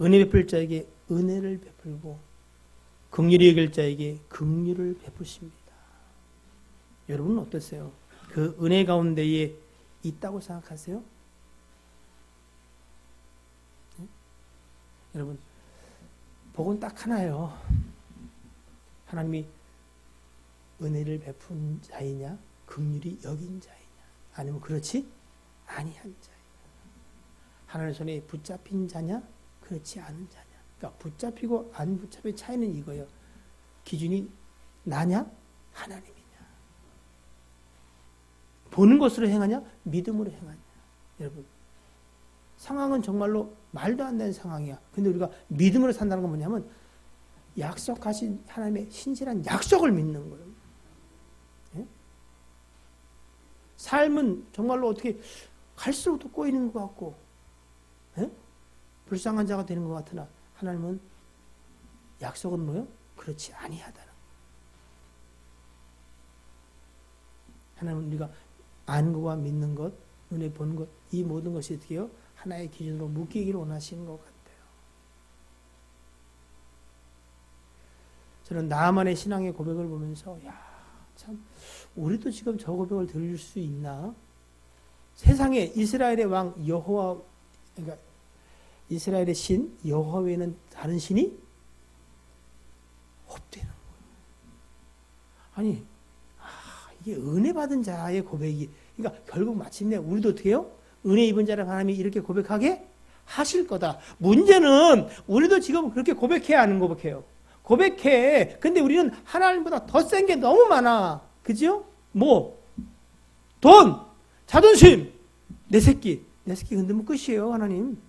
은혜 베풀 자에게 은혜를 베풀고 긍휼히 여길 자에게 긍휼을 베푸십니다. 여러분은 어떠세요? 그 은혜 가운데에 있다고 생각하세요? 네? 여러분, 복은 딱 하나예요. 하나님이 은혜를 베푼 자이냐, 긍휼히 여긴 자이냐, 아니면 그렇지 아니한 자이냐. 하나님의 손에 붙잡힌 자냐, 그렇지 않은 자냐. 그러니까 붙잡히고 안 붙잡힌 차이는 이거예요. 기준이 나냐, 하나님이냐. 보는 것으로 행하냐, 믿음으로 행하냐. 여러분, 상황은 정말로 말도 안 되는 상황이야. 근데 우리가 믿음으로 산다는 건 뭐냐면 약속하신 하나님의 신실한 약속을 믿는 거예요. 예? 삶은 정말로 어떻게 갈수록 더 꼬이는 것 같고 에? 불쌍한 자가 되는 것 같으나 하나님은 약속은 뭐요? 그렇지 아니하다는. 하나님은 우리가 아는 것과 믿는 것, 눈에 보는 것, 이 모든 것이 어떻게 해요? 하나의 기준으로 묶이기를 원하시는 것 같아요. 저는 나만의 신앙의 고백을 보면서 참 우리도 지금 저 고백을 들을 수 있나? 세상에 이스라엘의 왕 여호와, 그러니까 이스라엘의 신 여호와 외에는 다른 신이 없대는 거예요. 아니, 이게 은혜 받은 자의 고백이, 그러니까 결국 마침내 우리도 어떻게 해요? 은혜 입은 자를 하나님이 이렇게 고백하게 하실 거다. 문제는 우리도 지금 그렇게 고백해야 하는 고백해요. 고백해. 근데 우리는 하나님보다 더 센 게 너무 많아. 그죠? 뭐? 돈, 자존심, 내 새끼 흔들면 끝이에요, 하나님.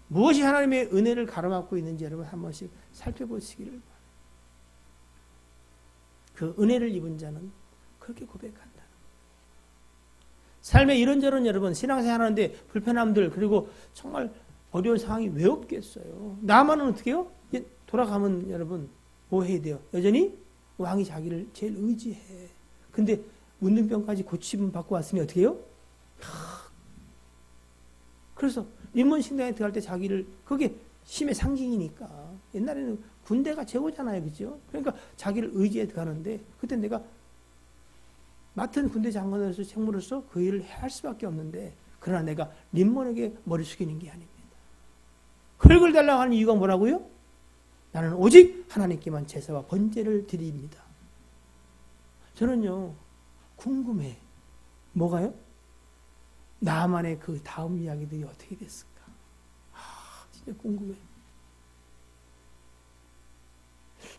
무엇이 하나님의 은혜를 가로막고 있는지 여러분 한 번씩 살펴보시기를 바랍니다. 그 은혜를 입은 자는 그렇게 고백한다. 삶의 이런저런 여러분 신앙생활 하는데 불편함들 그리고 정말 어려운 상황이 왜 없겠어요. 나만은 어떻게 해요? 돌아가면 여러분 뭐 해야 돼요? 여전히 왕이 자기를 제일 의지해. 근데 문둥병까지 고침 받고 왔으니 어떻게 해요? 그래서 인문신당에 들어갈 때 자기를, 그게 힘의 상징이니까. 옛날에는 군대가 최고잖아요. 그죠? 그러니까 자기를 의지해 들어가는데, 그때 내가 맡은 군대 장관으로서 책무로서 그 일을 할 수밖에 없는데, 그러나 내가 림몬에게 머리 숙이는 게 아닙니다. 흙을 달라고 하는 이유가 뭐라고요? 나는 오직 하나님께만 제사와 번제를 드립니다. 저는요, 궁금해. 뭐가요? 나만의 그 다음 이야기들이 어떻게 됐을까? 진짜 궁금해.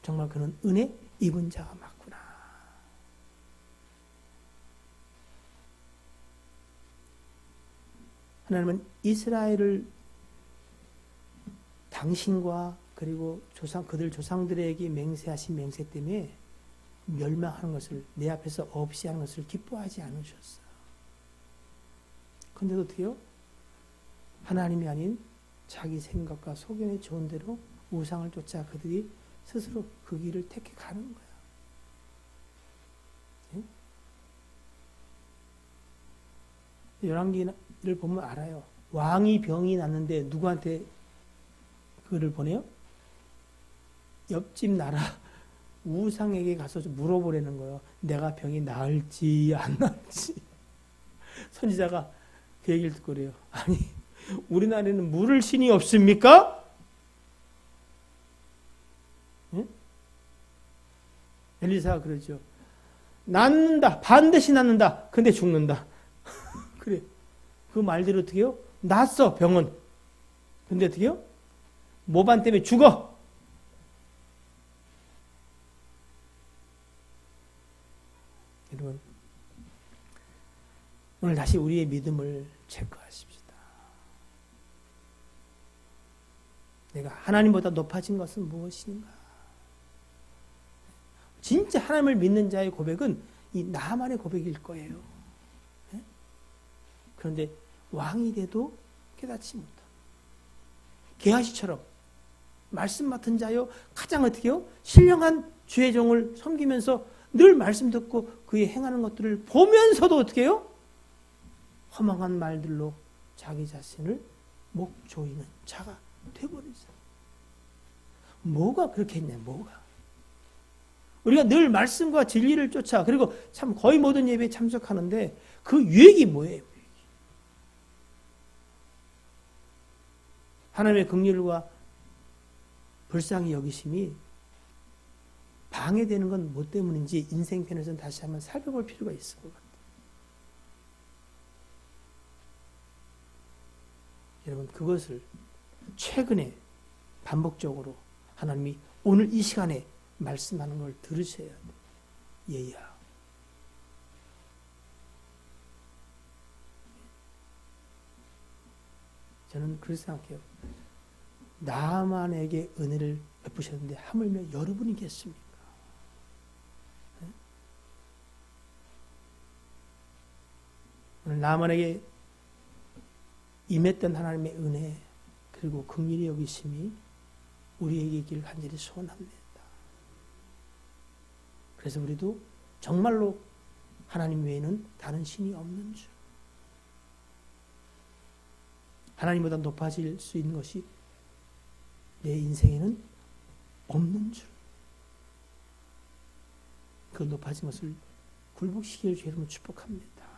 정말 그는 은혜 입은 자가 맞구나. 하나님은 이스라엘을 당신과 그리고 그들 조상들에게 맹세하신 맹세 때문에 멸망하는 것을, 내 앞에서 없이 하는 것을 기뻐하지 않으셨어요. 근데도 어떻게 해요? 하나님이 아닌 자기 생각과 소견에 좋은 대로 우상을 쫓아 그들이 스스로 그 길을 택해 가는 거야. 네? 열왕기를 보면 알아요. 왕이 병이 났는데 누구한테 그를 보내요? 옆집 나라 우상에게 가서 물어보라는 거예요. 내가 병이 나을지 안 나을지. 선지자가 그 얘기를 듣고 그래요. 아니, 우리나라에는 물을 신이 없습니까? 예? 엘리사가 그러죠. 낫는다. 반드시 낫는다. 근데 죽는다. 그래. 그 말대로 어떻게 해요? 낫어, 병은. 근데 어떻게 해요? 모반 때문에 죽어. 여러분, 오늘 다시 우리의 믿음을 체크하십시다. 내가 하나님보다 높아진 것은 무엇인가? 진짜 하나님을 믿는 자의 고백은 이 나만의 고백일 거예요. 네? 그런데 왕이 돼도 깨닫지 못하고 게하시처럼 말씀 맡은 자요 가장 어떻게 해요? 신령한 주의 종을 섬기면서 늘 말씀 듣고 그의 행하는 것들을 보면서도 어떻게 해요? 허망한 말들로 자기 자신을 목 조이는 자가 되어버리죠. 뭐가 그렇게 했냐, 뭐가. 우리가 늘 말씀과 진리를 쫓아, 그리고 참 거의 모든 예배에 참석하는데 그 유익이 뭐예요? 하나님의 긍휼과 불쌍히 여기심이 방해되는 건 뭐 때문인지 인생편에서는 다시 한번 살펴볼 필요가 있을 것 같아요. 여러분, 그것을 최근에 반복적으로 하나님이 오늘 이 시간에 말씀하는 걸 들으셔야 돼요. 얘야. 저는 그렇게 생각해요. 나만에게 은혜를 베푸셨는데 하물며 여러분이겠습니까? 네? 나만에게 임했던 하나님의 은혜 그리고 긍휼히 여기심이 우리에게 있기를 간절히 소원합니다. 그래서 우리도 정말로 하나님 외에는 다른 신이 없는 줄, 하나님보다 높아질 수 있는 것이 내 인생에는 없는 줄, 그 높아진 것을 굴복시킬 주의 이름으로 축복합니다.